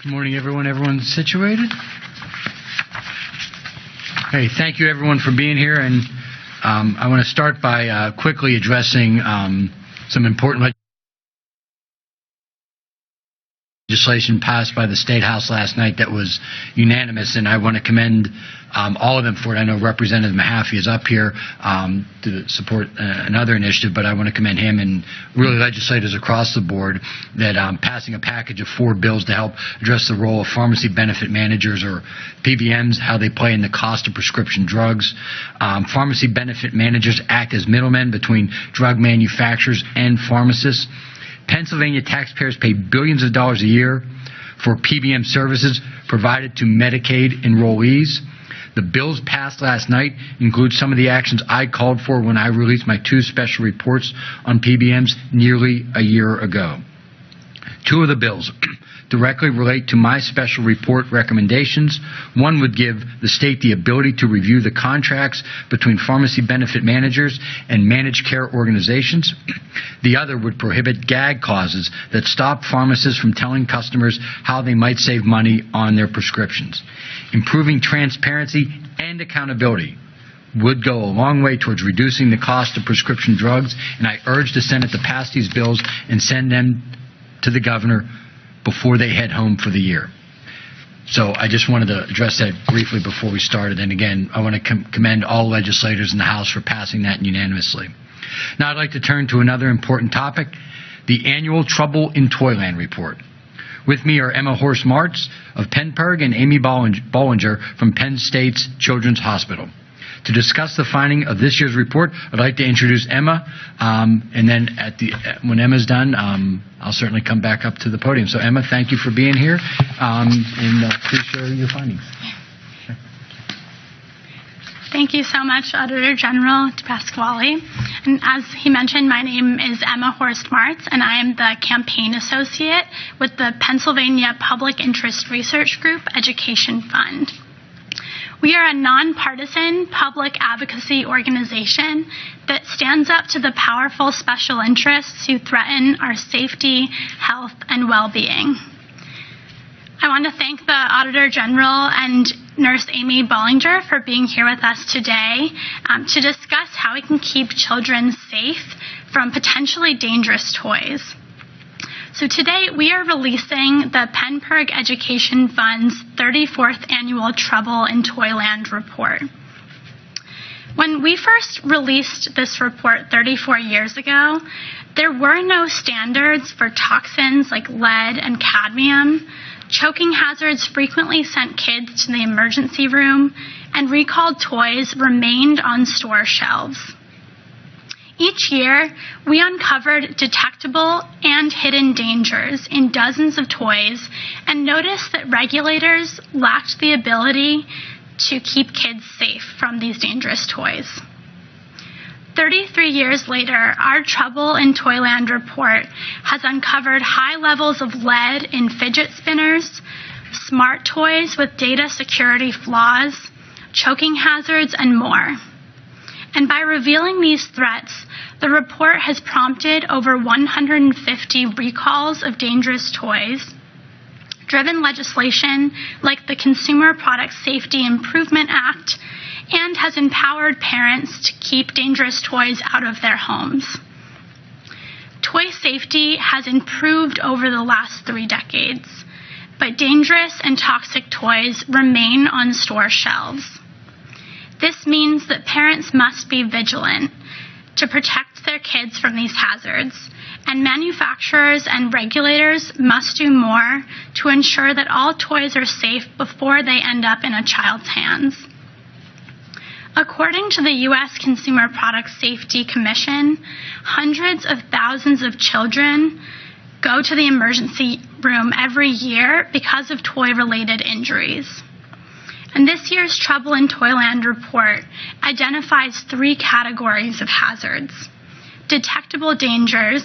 Good morning, everyone. Everyone situated? Hey, thank you, everyone, for being here. And I want to start by quickly addressing some important legislation passed by the State House last night that was unanimous, and I want to commend all of them for it. I know Representative Mehaffie is up here to support another initiative, but I want to commend him and really legislators across the board that passing a package of 4 bills to help address the role of pharmacy benefit managers, or PBMs, how they play in the cost of prescription drugs. Pharmacy benefit managers act as middlemen between drug manufacturers and pharmacists. Pennsylvania taxpayers pay billions of dollars a year for PBM services provided to Medicaid enrollees. The bills passed last night include some of the actions I called for when I released my 2 special reports on PBMs nearly a year ago. 2 of the bills directly relate to my special report recommendations. One would give the state the ability to review the contracts between pharmacy benefit managers and managed care organizations. The other would prohibit gag clauses that stop pharmacists from telling customers how they might save money on their prescriptions. Improving transparency and accountability would go a long way towards reducing the cost of prescription drugs, and I urge the Senate to pass these bills and send them to the governor before they head home for the year. So I just wanted to address that briefly before we started. And again, I want to commend all legislators in the House for passing that unanimously. Now I'd like to turn to another important topic, the annual Trouble in Toyland Report. With me are Emma Horst-Martz of PennPIRG and Amy Bollinger from Penn State's Children's Hospital. To discuss the finding of this year's report, I'd like to introduce Emma, and then when Emma's done, I'll certainly come back up to the podium. So Emma, thank you for being here, and please share your findings. Thank you so much, Auditor General Pasquale. And as he mentioned, my name is Emma Horst-Martz, and I am the Campaign Associate with the Pennsylvania Public Interest Research Group Education Fund. We are a nonpartisan public advocacy organization that stands up to the powerful special interests who threaten our safety, health, and well-being. I want to thank the Auditor General and Nurse Amy Bollinger for being here with us today to discuss how we can keep children safe from potentially dangerous toys. So today we are releasing the PennPIRG Education Fund's 34th Annual Trouble in Toyland Report. When we first released this report 34 years ago, there were no standards for toxins like lead and cadmium. Choking hazards frequently sent kids to the emergency room, and recalled toys remained on store shelves. Each year, we uncovered detectable and hidden dangers in dozens of toys and noticed that regulators lacked the ability to keep kids safe from these dangerous toys. 33 years later, our Trouble in Toyland report has uncovered high levels of lead in fidget spinners, smart toys with data security flaws, choking hazards, and more. And by revealing these threats, the report has prompted over 150 recalls of dangerous toys, driven legislation like the Consumer Product Safety Improvement Act, and has empowered parents to keep dangerous toys out of their homes. Toy safety has improved over the last 3 decades, but dangerous and toxic toys remain on store shelves. This means that parents must be vigilant to protect their kids from these hazards, and manufacturers and regulators must do more to ensure that all toys are safe before they end up in a child's hands. According to the U.S. Consumer Product Safety Commission, hundreds of thousands of children go to the emergency room every year because of toy-related injuries. And this year's Trouble in Toyland report identifies 3 categories of hazards: detectable dangers,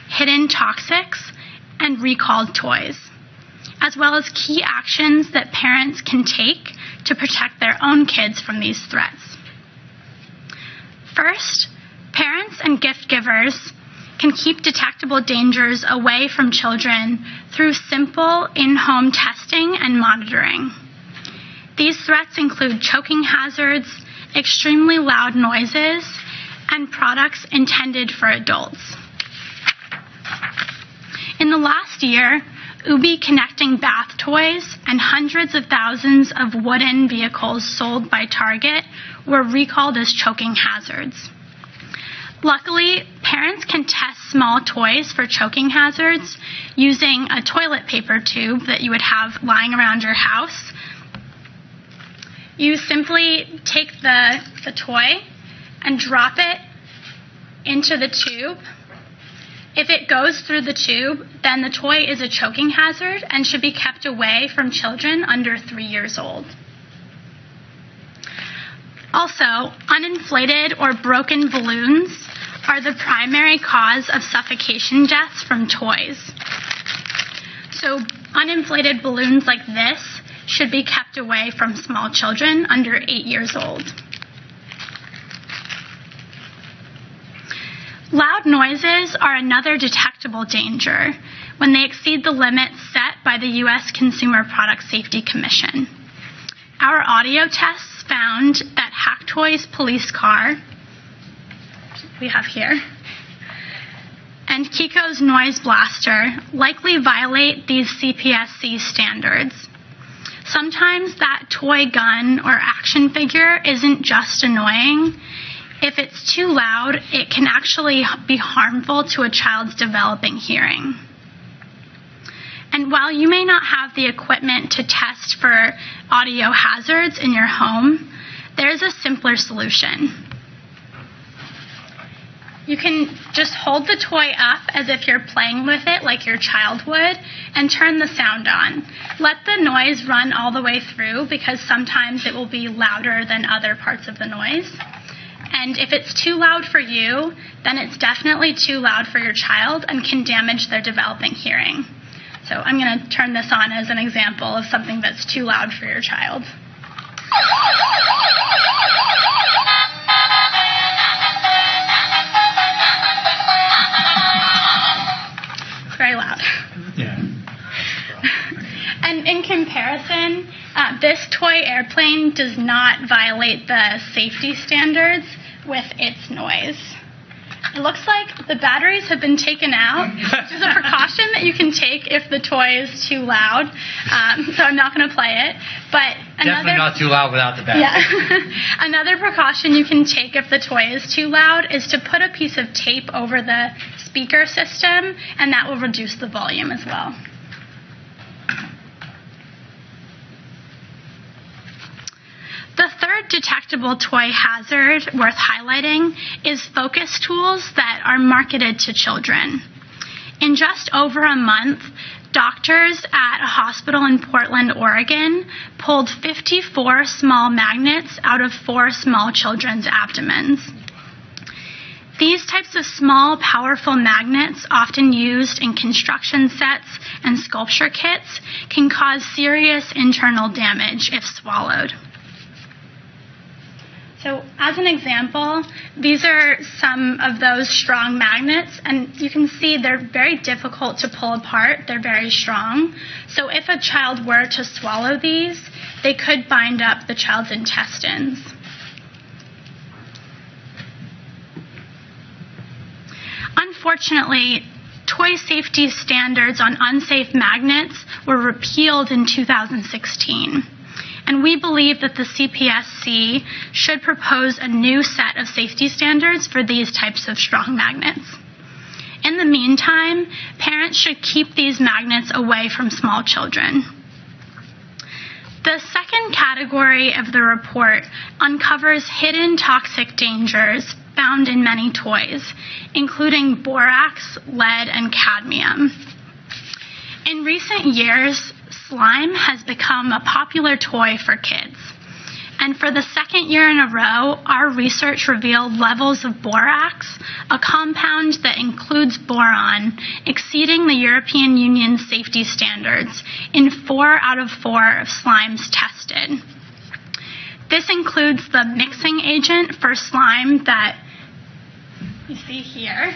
hidden toxics, and recalled toys, as well as key actions that parents can take to protect their own kids from these threats. First, parents and gift givers can keep detectable dangers away from children through simple in-home testing and monitoring. These threats include choking hazards, extremely loud noises, and products intended for adults. In the last year, Ubi connecting bath toys and hundreds of thousands of wooden vehicles sold by Target were recalled as choking hazards. Luckily, parents can test small toys for choking hazards using a toilet paper tube that you would have lying around your house. You simply take the toy and drop it into the tube. If it goes through the tube, then the toy is a choking hazard and should be kept away from children under 3 years old. Also, uninflated or broken balloons are the primary cause of suffocation deaths from toys. So, uninflated balloons like this should be kept away from small children under 8 years old. Loud noises are another detectable danger when they exceed the limits set by the U.S. Consumer Product Safety Commission. Our audio tests found that Hacktoy's police car, we have here, and Kiko's noise blaster likely violate these CPSC standards. Sometimes that toy gun or action figure isn't just annoying. If it's too loud, it can actually be harmful to a child's developing hearing. And while you may not have the equipment to test for audio hazards in your home, there's a simpler solution. You can just hold the toy up as if you're playing with it like your child would and turn the sound on. Let the noise run all the way through because sometimes it will be louder than other parts of the noise. And if it's too loud for you, then it's definitely too loud for your child and can damage their developing hearing. So I'm going to turn this on as an example of something that's too loud for your child. It's very loud. Yeah. And in comparison, this toy airplane does not violate the safety standards with its noise. It looks like the batteries have been taken out, which is a precaution that you can take if the toy is too loud. So I'm not going to play it. But Definitely not too loud without the battery. Yeah. Another precaution you can take if the toy is too loud is to put a piece of tape over the speaker system, and that will reduce the volume as well. The third detectable toy hazard worth highlighting is focus tools that are marketed to children. In just over a month, doctors at a hospital in Portland, Oregon, pulled 54 small magnets out of 4 small children's abdomens. These types of small, powerful magnets, often used in construction sets and sculpture kits, can cause serious internal damage if swallowed. So as an example, these are some of those strong magnets, and you can see they're very difficult to pull apart. They're very strong. So if a child were to swallow these, they could bind up the child's intestines. Unfortunately, toy safety standards on unsafe magnets were repealed in 2016. And we believe that the CPSC should propose a new set of safety standards for these types of strong magnets. In the meantime, parents should keep these magnets away from small children. The second category of the report uncovers hidden toxic dangers found in many toys, including borax, lead, and cadmium. In recent years, slime has become a popular toy for kids. And for the second year in a row, our research revealed levels of borax, a compound that includes boron, exceeding the European Union's safety standards in 4 out of 4 of slimes tested. This includes the mixing agent for slime that you see here.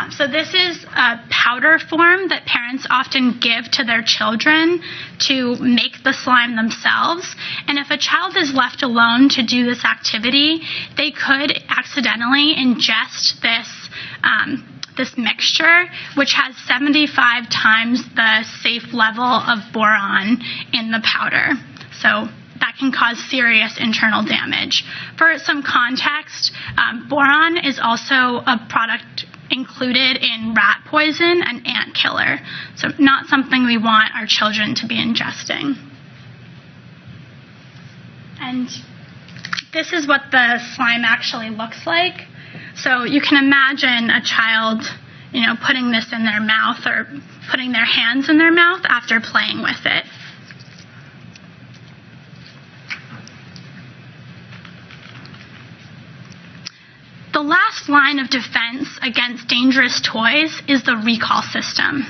So this is a powder form that parents often give to their children to make the slime themselves. And if a child is left alone to do this activity, they could accidentally ingest this mixture, which has 75 times the safe level of boron in the powder. So that can cause serious internal damage. For some context, boron is also a product included in rat poison and ant killer, so not something we want our children to be ingesting. And this is what the slime actually looks like. So you can imagine a child, putting this in their mouth or putting their hands in their mouth after playing with it. The last line of defense against dangerous toys is the recall system,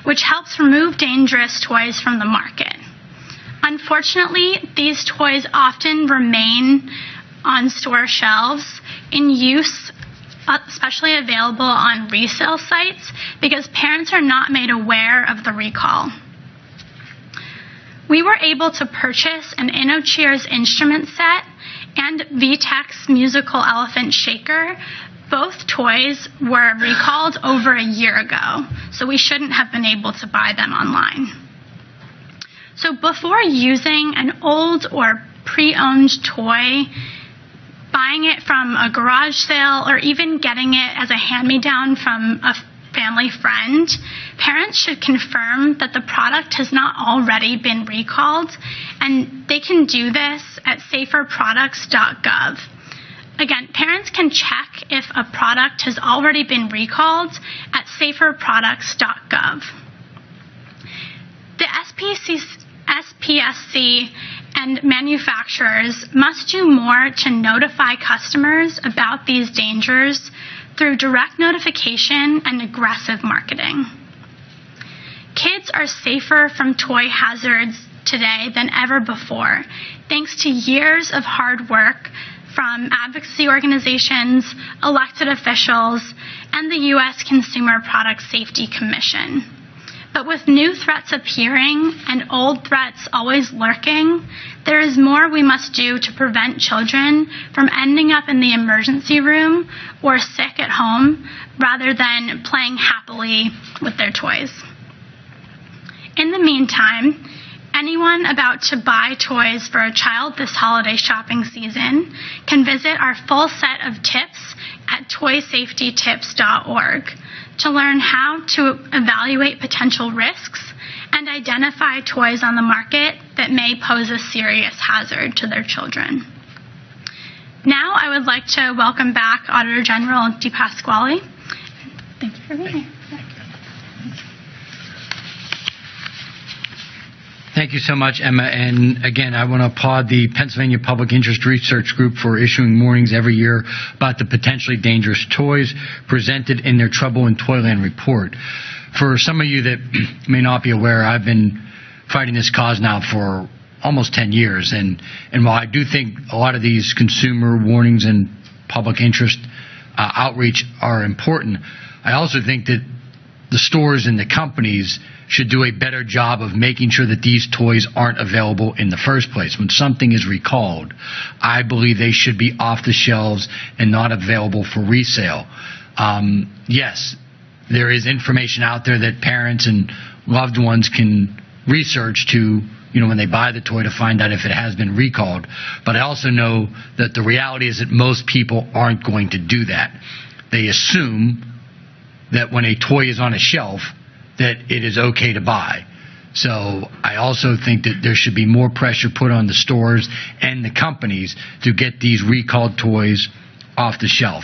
which helps remove dangerous toys from the market. Unfortunately, these toys often remain on store shelves in use, especially available on resale sites, because parents are not made aware of the recall. We were able to purchase an InnoCheers instrument set and VTech's musical elephant shaker. Both toys were recalled over a year ago, so we shouldn't have been able to buy them online. So before using an old or pre-owned toy, buying it from a garage sale, or even getting it as a hand-me-down from a family friend, parents should confirm that the product has not already been recalled, and they can do this at saferproducts.gov. Again, parents can check if a product has already been recalled at saferproducts.gov. The SPSC and manufacturers must do more to notify customers about these dangers through direct notification and aggressive marketing. Kids are safer from toy hazards today than ever before, thanks to years of hard work from advocacy organizations, elected officials, and the U.S. Consumer Product Safety Commission. But with new threats appearing and old threats always lurking, there is more we must do to prevent children from ending up in the emergency room or sick at home, rather than playing happily with their toys. In the meantime, anyone about to buy toys for a child this holiday shopping season can visit our full set of tips at toysafetytips.org to learn how to evaluate potential risks and identify toys on the market that may pose a serious hazard to their children. Now I would like to welcome back Auditor General DePasquale. Thank you for being here. Thank you so much, Emma. And again, I want to applaud the Pennsylvania Public Interest Research Group for issuing warnings every year about the potentially dangerous toys presented in their Trouble in Toyland report. For some of you that may not be aware, I've been fighting this cause now for almost 10 years. And while I do think a lot of these consumer warnings and public interest outreach are important, I also think that the stores and the companies should do a better job of making sure that these toys aren't available in the first place. When something is recalled, I believe they should be off the shelves and not available for resale. Yes, there is information out there that parents and loved ones can research to, when they buy the toy, to find out if it has been recalled. But I also know that the reality is that most people aren't going to do that. They assume that when a toy is on a shelf, that it is okay to buy. So I also think that there should be more pressure put on the stores and the companies to get these recalled toys off the shelf.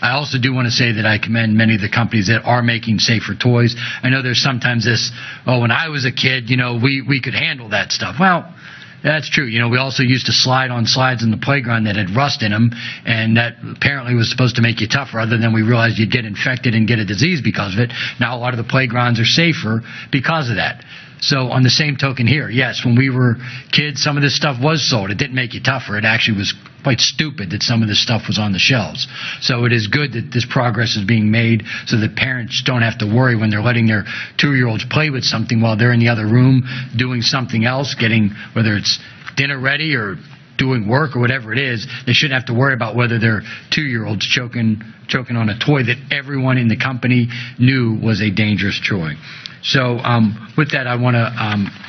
I also do want to say that I commend many of the companies that are making safer toys. I know there's sometimes this, when I was a kid, we could handle that stuff. Well, that's true. We also used to slide on slides in the playground that had rust in them, and that apparently was supposed to make you tougher, other than we realized you'd get infected and get a disease because of it. Now a lot of the playgrounds are safer because of that. So on the same token here, yes, when we were kids, some of this stuff was sold. It didn't make you tougher. It actually was quite stupid that some of this stuff was on the shelves. So it is good that this progress is being made so that parents don't have to worry when they're letting their 2-year-olds play with something while they're in the other room doing something else, getting, whether it's dinner ready or doing work or whatever it is. They shouldn't have to worry about whether their 2-year-old's choking on a toy that everyone in the company knew was a dangerous toy. So with that, I want to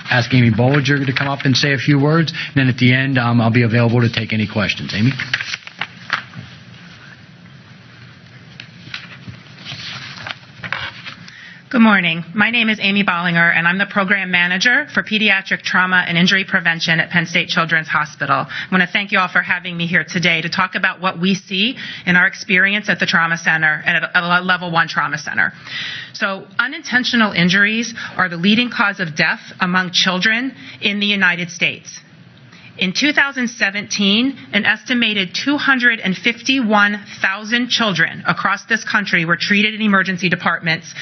ask Amy Bollinger to come up and say a few words. And then at the end, I'll be available to take any questions. Amy? Good morning. My name is Amy Bollinger, and I'm the Program Manager for Pediatric Trauma and Injury Prevention at Penn State Children's Hospital. I want to thank you all for having me here today to talk about what we see in our experience at the Trauma Center and at a Level 1 Trauma Center. So unintentional injuries are the leading cause of death among children in the United States. In 2017, an estimated 251,000 children across this country were treated in emergency departments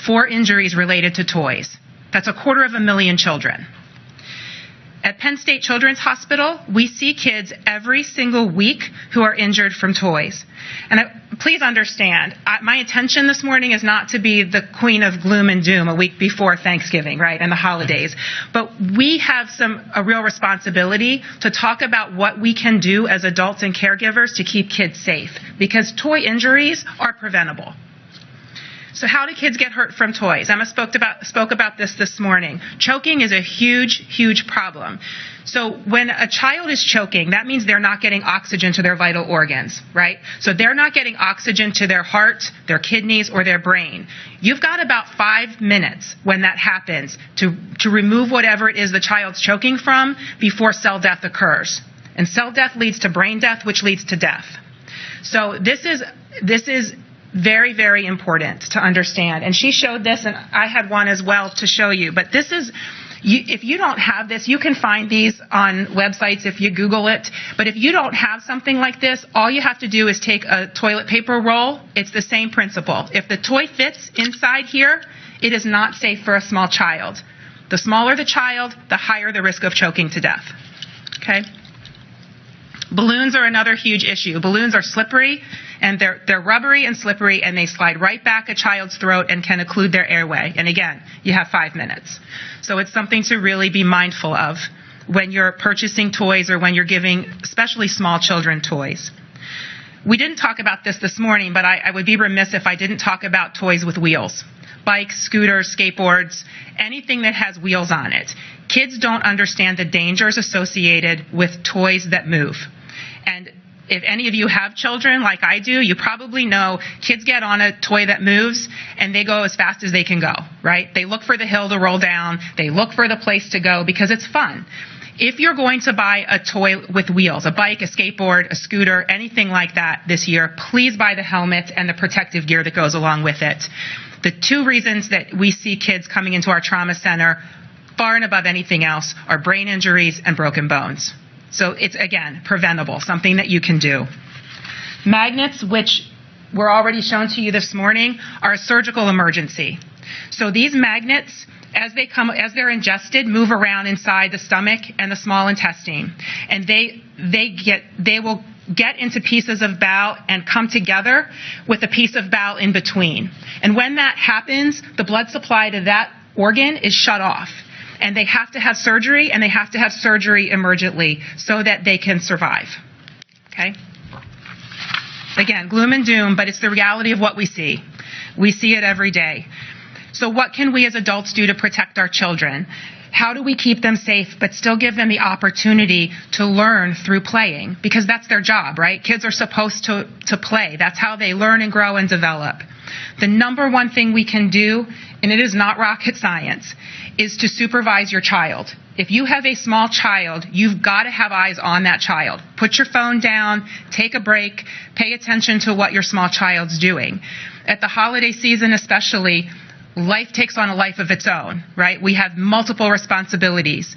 for injuries related to toys. That's 250,000 children. At Penn State Children's Hospital, we see kids every single week who are injured from toys. And please understand, my intention this morning is not to be the queen of gloom and doom a week before Thanksgiving, right, and the holidays. But we have a real responsibility to talk about what we can do as adults and caregivers to keep kids safe, because toy injuries are preventable. So how do kids get hurt from toys? Emma spoke about this morning. Choking is a huge, huge problem. So when a child is choking, that means they're not getting oxygen to their vital organs, right? So they're not getting oxygen to their heart, their kidneys, or their brain. You've got about 5 minutes when that happens to remove whatever it is the child's choking from before cell death occurs. And cell death leads to brain death, which leads to death. So this is very, very important to understand. And she showed this, and I had one as well to show you. But this is, if you don't have this, you can find these on websites if you Google it. But if you don't have something like this, all you have to do is take a toilet paper roll. It's the same principle. If the toy fits inside here, it is not safe for a small child. The smaller the child, the higher the risk of choking to death. Okay? Balloons are another huge issue. Balloons are slippery, and they're rubbery and slippery, and they slide right back a child's throat and can occlude their airway. And again, you have 5 minutes. So it's something to really be mindful of when you're purchasing toys or when you're giving especially small children toys. We didn't talk about this morning, but I would be remiss if I didn't talk about toys with wheels. Bikes, scooters, skateboards, anything that has wheels on it. Kids don't understand the dangers associated with toys that move. And if any of you have children like I do, you probably know kids get on a toy that moves and they go as fast as they can go, right? They look for the hill to roll down. They look for the place to go because it's fun. If you're going to buy a toy with wheels, a bike, a skateboard, a scooter, anything like that this year, please buy the helmet and the protective gear that goes along with it. The 2 reasons that we see kids coming into our trauma center, far and above anything else, are brain injuries and broken bones. So it's, again, preventable, something that you can do. Magnets, which were already shown to you this morning, are a surgical emergency. So these magnets, as they're ingested, move around inside the stomach and the small intestine. And they will get into pieces of bowel and come together with a piece of bowel in between. And when that happens, the blood supply to that organ is shut off. And they have to have surgery, and they have to have surgery emergently so that they can survive. Okay? Again, gloom and doom, but it's the reality of what we see. We see it every day. So what can we as adults do to protect our children? How do we keep them safe but still give them the opportunity to learn through playing? Because that's their job, right? Kids are supposed to play. That's how they learn and grow and develop. The number one thing we can do, and it is not rocket science, is to supervise your child. If you have a small child, you've got to have eyes on that child. Put your phone down, take a break, pay attention to what your small child's doing. At the holiday season especially, life takes on a life of its own, right? We have multiple responsibilities.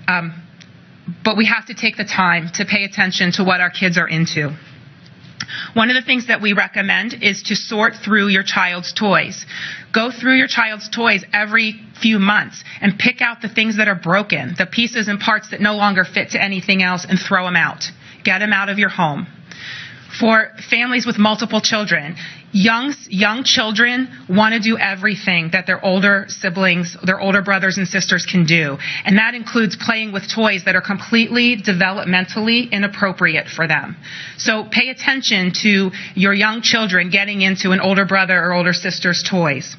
But we have to take the time to pay attention to what our kids are into. One of the things that we recommend is to sort through your child's toys. Go through your child's toys every few months and pick out the things that are broken, the pieces and parts that no longer fit to anything else, and throw them out. Get them out of your home. For families with multiple children, young children want to do everything that their older siblings, their older brothers and sisters can do. And that includes playing with toys that are completely developmentally inappropriate for them. So pay attention to your young children getting into an older brother or older sister's toys.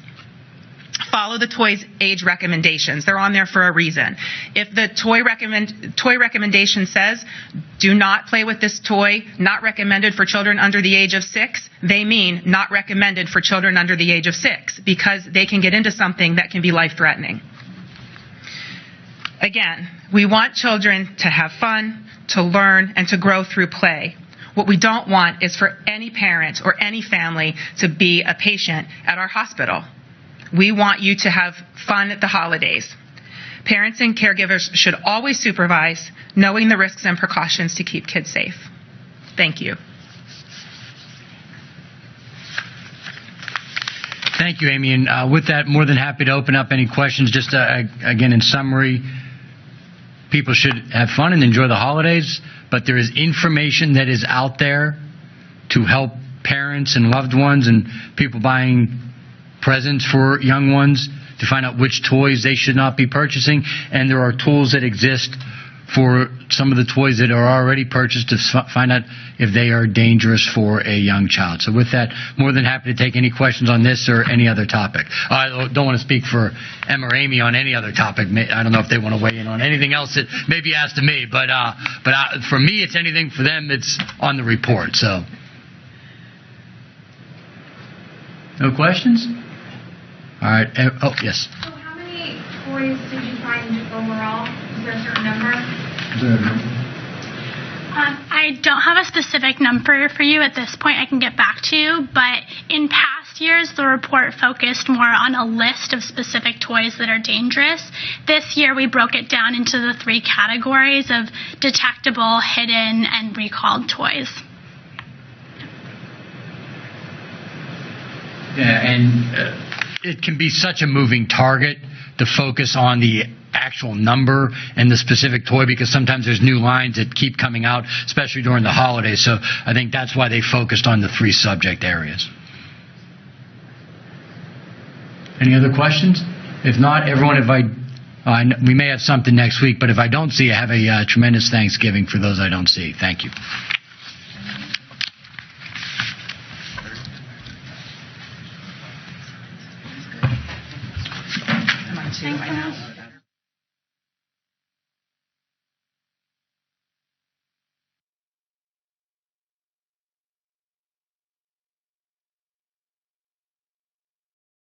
Follow the toy's age recommendations. They're on there for a reason. If the toy recommendation says, do not play with this toy, not recommended for children under the age of 6, they mean not recommended for children under the age of 6, because they can get into something that can be life-threatening. Again, we want children to have fun, to learn, and to grow through play. What we don't want is for any parent or any family to be a patient at our hospital. We want you to have fun at the holidays. Parents and caregivers should always supervise, knowing the risks and precautions to keep kids safe. Thank you. Thank you, Amy. And with that, more than happy to open up any questions. Just again, in summary, people should have fun and enjoy the holidays, but there is information that is out there to help parents and loved ones and people buying presents for young ones to find out which toys they should not be purchasing. And there are tools that exist for some of the toys that are already purchased to find out if they are dangerous for a young child. So with that, more than happy to take any questions on this or any other topic. I don't want to speak for Emma or Amy on any other topic. I don't know if they want to weigh in on anything else that may be asked of me, but for me, it's anything. For them, it's on the report. So, no questions? All right. Oh, yes. So how many toys did you find overall? Is there a certain number? I don't have a specific number for you at this point. I can get back to you. But in past years, the report focused more on a list of specific toys that are dangerous. This year, we broke it down into the 3 categories of detectable, hidden, and recalled toys. Yeah, and it can be such a moving target to focus on the actual number and the specific toy, because sometimes there's new lines that keep coming out, especially during the holidays. So I think that's why they focused on the 3 subject areas. Any other questions? If not, everyone, we may have something next week, but if I don't see you, have a tremendous Thanksgiving for those I don't see. Thank you. Am I too? I know.